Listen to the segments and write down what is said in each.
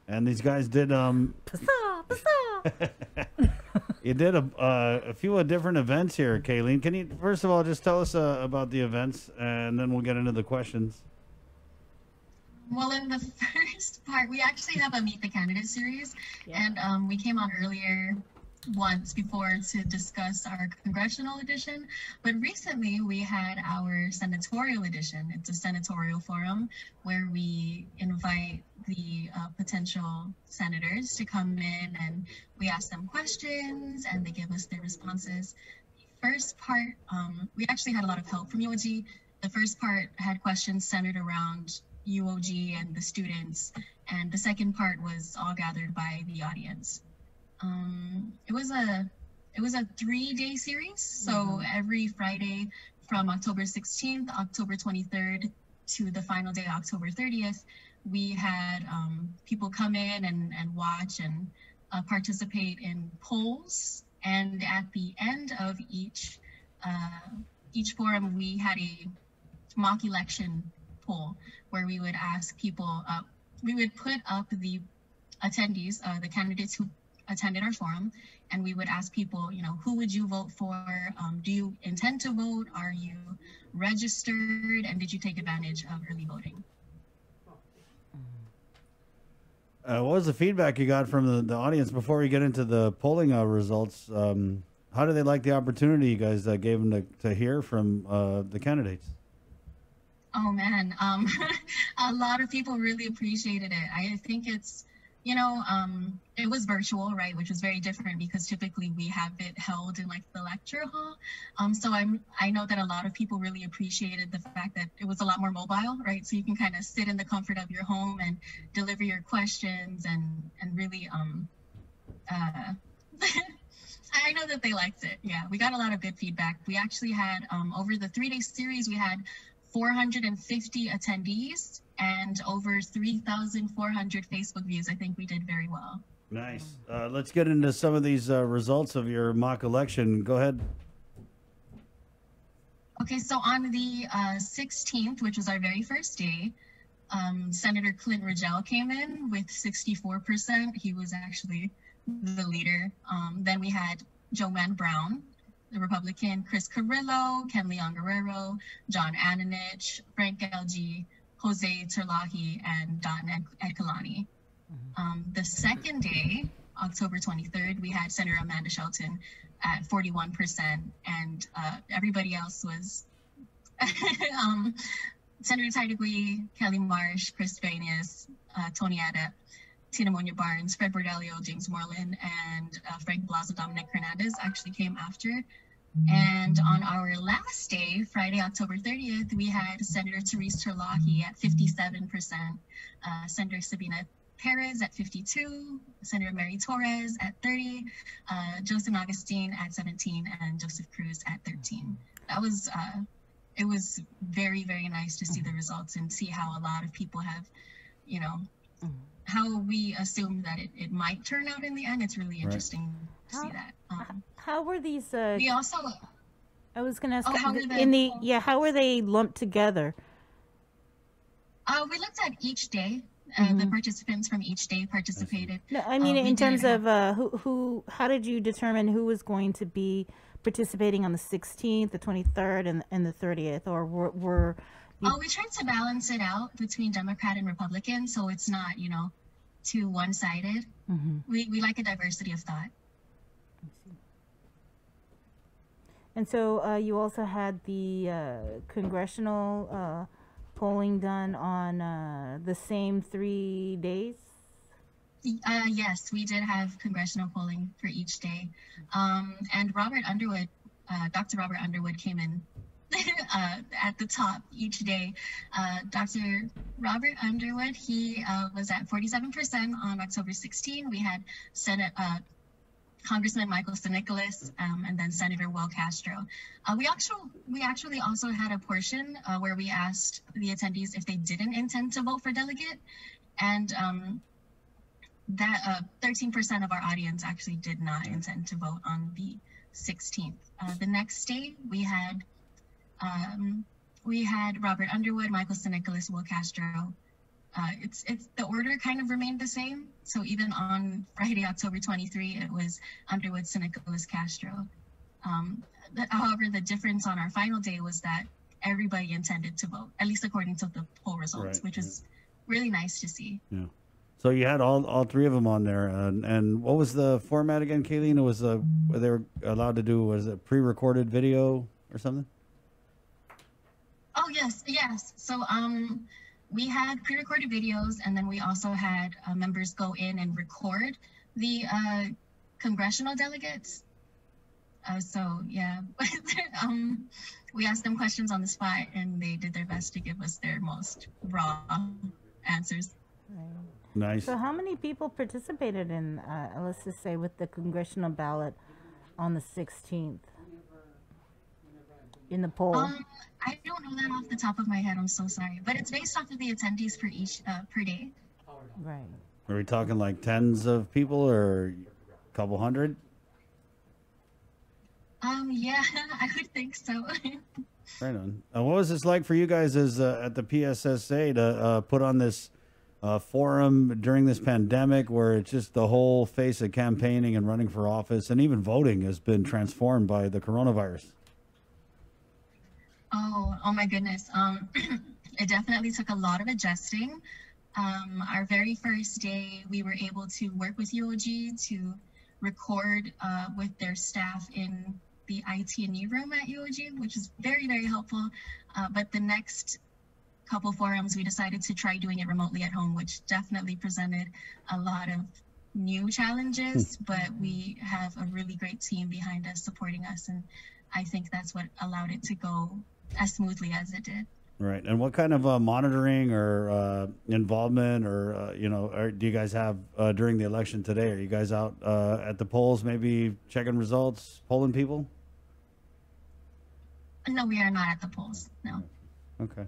And these guys did you did a few different events here, Kayleen. Can you first of all just tell us about the events, and then we'll get into the questions. Well, in the first part, we actually have a Meet the Candidate series, and we came on earlier once before to discuss our congressional edition, but recently we had our Senatorial Edition. It's a senatorial forum where we invite the potential senators to come in and we ask them questions and they give us their responses. The first part, we actually had a lot of help from UOG. The first part had questions centered around UOG and the students, and the second part was all gathered by the audience. It was a 3-day series, so every Friday from October 16th, October 23rd to the final day, October 30th, we had people come in and watch and participate in polls. And at the end of each forum, we had a mock election poll where we would ask people, we would put up the attendees, the candidates who attended our forum, and we would ask people, you know, who would you vote for? Do you intend to vote? Are you registered? And did you take advantage of early voting? What was the feedback you got from the audience before we get into the polling results? How do they like the opportunity you guys gave them to hear from the candidates? Oh man, a lot of people really appreciated it. I think it's, you know, it was virtual, right, which was very different because typically we have it held in like the lecture hall. So I know that a lot of people really appreciated the fact that it was a lot more mobile, right? So you can kind of sit in the comfort of your home and deliver your questions and really, I know that they liked it. Yeah, we got a lot of good feedback. We actually had, over the 3-day series, we had 450 attendees and over 3,400 Facebook views. I think we did very well. Nice. Let's get into some of these results of your mock election. Go ahead. Okay, so on the 16th, which was our very first day, Senator Clint Rigel came in with 64%. He was actually the leader. Then we had Joanne Brown, the Republican, Chris Carrillo, Ken Leon Guerrero, John Ananich, Frank LG, Jose Terlahi, and Don Edkalani. The second day, October 23rd, we had Senator Amanda Shelton at 41%, and everybody else was Senator Tydegui, Kelly Marsh, Chris Vanius, Tony Adept, Tina Monia Barnes, Fred Bordelio, James Moreland, and Frank Blasio, Dominic Hernandez actually came after. And on our last day, Friday, October 30th, we had Senator Therese Terlahi at 57%, Senator Sabina Perez at 52%, Senator Mary Torres at 30%, Joseph Augustine at 17%, and Joseph Cruz at 13%. That was, it was very, very nice to see the results and see how a lot of people have, you know, how we assumed that it might turn out in the end. It's really interesting to see that. How were these? We also. I was going to ask. How were how were they lumped together? We looked at each day. The participants from each day participated. No, I mean in terms of who. How did you determine who was going to be participating on the 16th, the 23rd, and the 30th, or were we tried to balance it out between Democrat and Republican, so it's not, you know, too one-sided. We like a diversity of thought. And so you also had the congressional polling done on the same 3 days? Yes, we did have congressional polling for each day. And Robert Underwood, Dr. Robert Underwood came in at the top each day. Dr. Robert Underwood, he was at 47% on October 16. We had Congressman Michael Stanicolas, and then Senator Will Castro. We actually also had a portion where we asked the attendees if they didn't intend to vote for delegate, and that 13% of our audience actually did not intend to vote on the 16th. The next day we had Robert Underwood, Michael Stanicolas, Will Castro, it's the order kind of remained the same. So even on Friday, October 23, it was Underwood, Nicolas Castro. However, the difference on our final day was that everybody intended to vote, at least according to the poll results, which is really nice to see. Yeah. So you had all three of them on there, and what was the format again, Kayleen? It was what they were allowed to do, was it pre-recorded video or something? Oh yes. So we had pre-recorded videos, and then we also had members go in and record the congressional delegates. So yeah, we asked them questions on the spot, and they did their best to give us their most raw answers. Nice. So how many people participated in, let's just say, with the congressional ballot on the 16th in the poll? I don't know that off the top of my head. I'm so sorry, but it's based off of the attendees per each per day. Right. Are we talking like tens of people or a couple hundred? Yeah, I would think so. Right on. What was this like for you guys as at the PSSA to put on this forum during this pandemic, where it's just the whole face of campaigning and running for office and even voting has been transformed by the coronavirus? Oh my goodness. It definitely took a lot of adjusting. Our very first day, we were able to work with UOG to record with their staff in the IT&E room at UOG, which is very, very helpful. But the next couple forums, we decided to try doing it remotely at home, which definitely presented a lot of new challenges, but we have a really great team behind us supporting us, and I think that's what allowed it to go as smoothly as it did. Right. And what kind of monitoring or involvement or, do you guys have during the election today? Are you guys out at the polls, maybe checking results, polling people? No, we are not at the polls. No. Okay.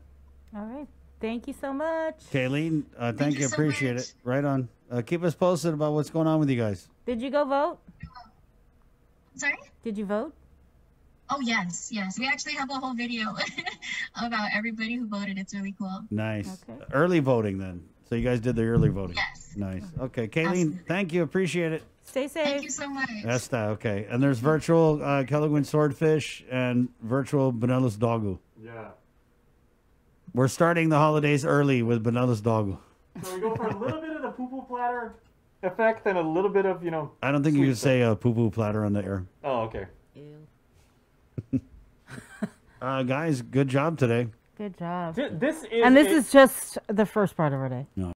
All right. Thank you so much. Kayleen, thank you. so Appreciate much. it. Right on. Keep us posted about what's going on with you guys. Did you go vote? Sorry? Did you vote? Oh, yes. We actually have a whole video about everybody who voted. It's really cool. Nice. Okay. Early voting then. So you guys did the early voting. Yes. Nice. Okay. Kayleen, Absolutely. thank you. Appreciate it. Stay safe. Thank you so much. Okay. And there's virtual Kelaguen Swordfish and virtual Benelis Dogu. Yeah. We're starting the holidays early with Benelis Dogu. So we go for a little bit of the poo-poo platter effect and a little bit of, I don't think you sweet could say a poo-poo platter on the air. Oh, okay. Ew. Guys, good job today. Good job. This is And this is just the first part of our day.